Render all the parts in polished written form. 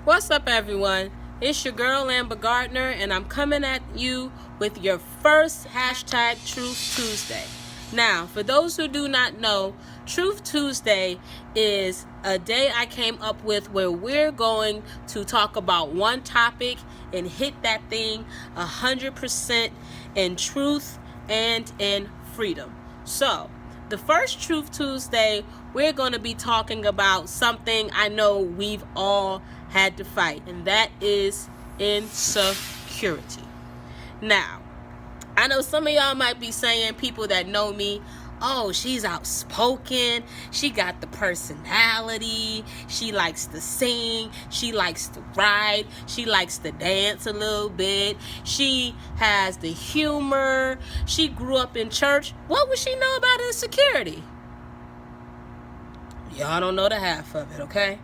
What's up, everyone? It's your girl Amber Gardner, and I'm coming at you with your first hashtag Truth Tuesday. Now, for those who do not know, Truth Tuesday is a day I came up with where we're going to talk about one topic and hit that thing 100% in truth and in freedom. So, the first Truth Tuesday, we're going to be talking about something I know we've all had to fight, and that is insecurity. Now, I know some of y'all might be saying, people that know me, oh, she's outspoken, she got the personality, she likes to sing, she likes to ride, she likes to dance a little bit, she has the humor, she grew up in church. What would she know about insecurity? Y'all don't know the half of it, okay?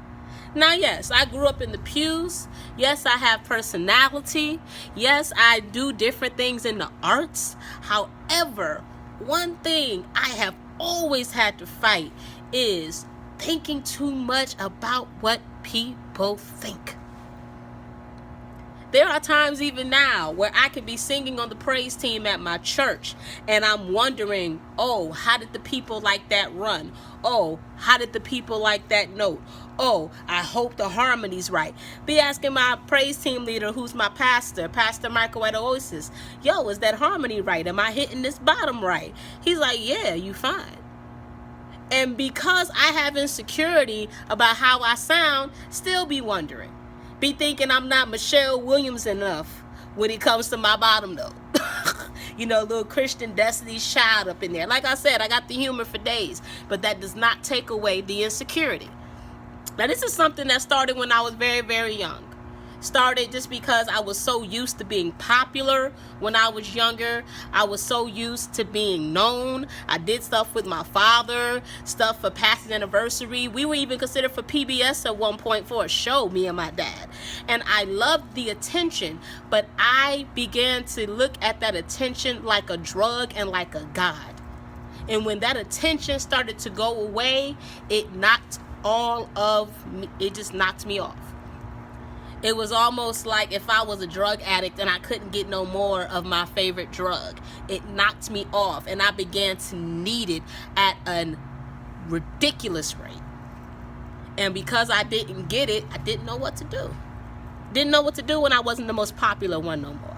Now, yes, I grew up in the pews. Yes, I have personality. Yes, I do different things in the arts. However, one thing I have always had to fight is thinking too much about what people think. There are times even now where I could be singing on the praise team at my church and I'm wondering, oh, how did the people like that run? Oh, how did the people like that note? Oh, I hope the harmony's right. Be asking my praise team leader, who's my pastor, Pastor Michael at Oasis, yo, is that harmony right? Am I hitting this bottom right? He's like, yeah, you fine. And because I have insecurity about how I sound, still be wondering. Be thinking I'm not Michelle Williams enough when it comes to my bottom note. You know, little Christian Destiny's Child up in there. Like I said, I got the humor for days, but that does not take away the insecurity. Now, this is something that started when I was very, very young. Started just because I was so used to being popular when I was younger. I was so used to being known. I did stuff with my father, stuff for past anniversary. We were even considered for PBS at one point for a show, me and my dad. And I loved the attention, but I began to look at that attention like a drug and like a god. And when that attention started to go away, it just knocked me off. It was almost like if I was a drug addict and I couldn't get no more of my favorite drug. It knocked me off, and I began to need it at a ridiculous rate. And because I didn't get it, I didn't know what to do. Didn't know what to do when I wasn't the most popular one no more.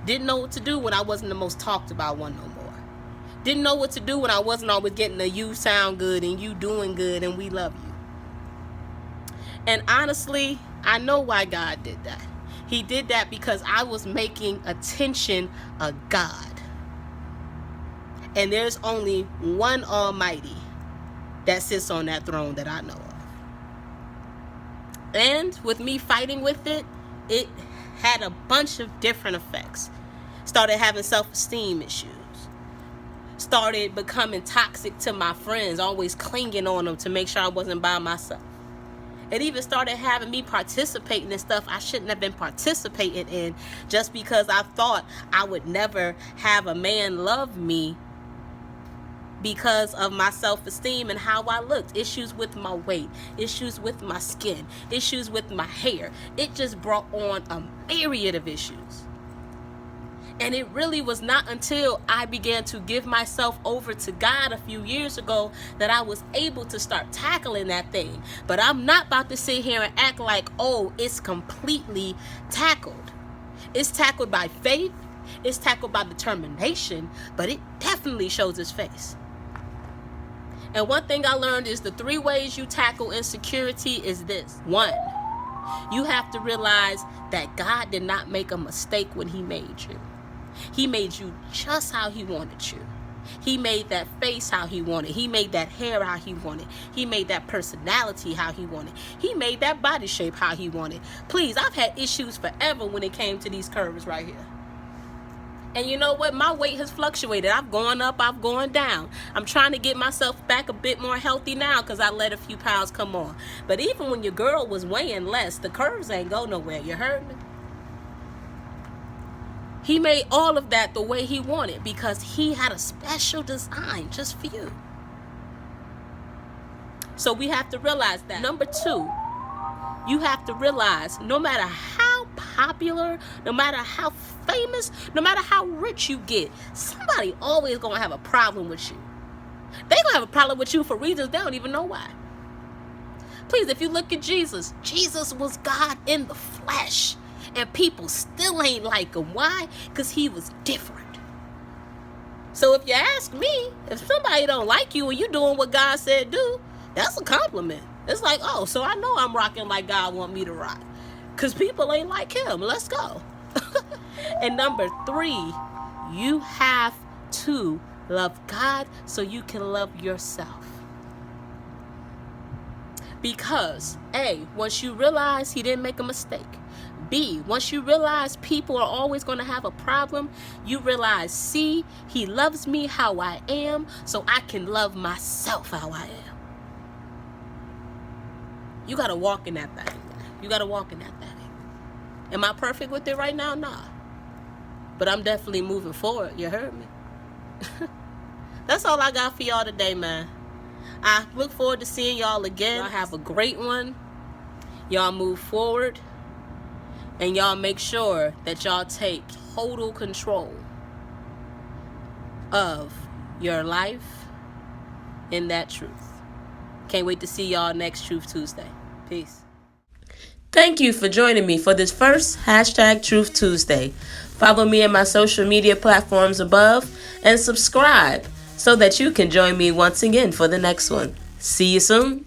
Didn't know what to do when I wasn't the most talked about one no more. Didn't know what to do when I wasn't always getting the you sound good and you doing good and we love you. And honestly, I know why God did that. He did that because I was making attention a god. And there's only one Almighty that sits on that throne that I know of. And with me fighting with it, it had a bunch of different effects. Started having self-esteem issues. Started becoming toxic to my friends, always clinging on them to make sure I wasn't by myself. It even started having me participating in stuff I shouldn't have been participating in just because I thought I would never have a man love me because of my self-esteem and how I looked. Issues with my weight, issues with my skin, issues with my hair. It just brought on a myriad of issues. And it really was not until I began to give myself over to God a few years ago that I was able to start tackling that thing. But I'm not about to sit here and act like, oh, it's completely tackled. It's tackled by faith. It's tackled by determination. But it definitely shows its face. And one thing I learned is the 3 ways you tackle insecurity is this. 1, you have to realize that God did not make a mistake when He made you. He made you just how He wanted you. He made that face how He wanted. He made that hair how He wanted. He made that personality how He wanted. He made that body shape how He wanted. Please, I've had issues forever when it came to these curves right here. And you know what? My weight has fluctuated. I've gone up, I've gone down. I'm trying to get myself back a bit more healthy now because I let a few pounds come on. But even when your girl was weighing less, the curves ain't go nowhere. You heard me? He made all of that the way He wanted because He had a special design just for you. So we have to realize that. Number 2, You have to realize no matter how popular, no matter how famous, no matter how rich you get, somebody always going to have a problem with you. They're going to have a problem with you for reasons they don't even know why. Please, if you look at Jesus, Jesus was God in the flesh. And people still ain't like him. Why? Because he was different. So if you ask me, if somebody don't like you and you doing what God said do, that's a compliment. It's like, oh, so I know I'm rocking like God want me to rock. Because people ain't like him. Let's go. And number 3, you have to love God so you can love yourself. Because, A, once you realize he didn't make a mistake. B, once you realize people are always going to have a problem, you realize, C, he loves me how I am, so I can love myself how I am. You got to walk in that thing. You got to walk in that thing. Am I perfect with it right now? Nah. But I'm definitely moving forward. You heard me? That's all I got for y'all today, man. I look forward to seeing y'all again. Y'all have a great one. Y'all move forward. And y'all make sure that y'all take total control of your life in that truth. Can't wait to see y'all next Truth Tuesday. Peace. Thank you for joining me for this first #Truth Tuesday. Follow me on my social media platforms above and subscribe so that you can join me once again for the next one. See you soon.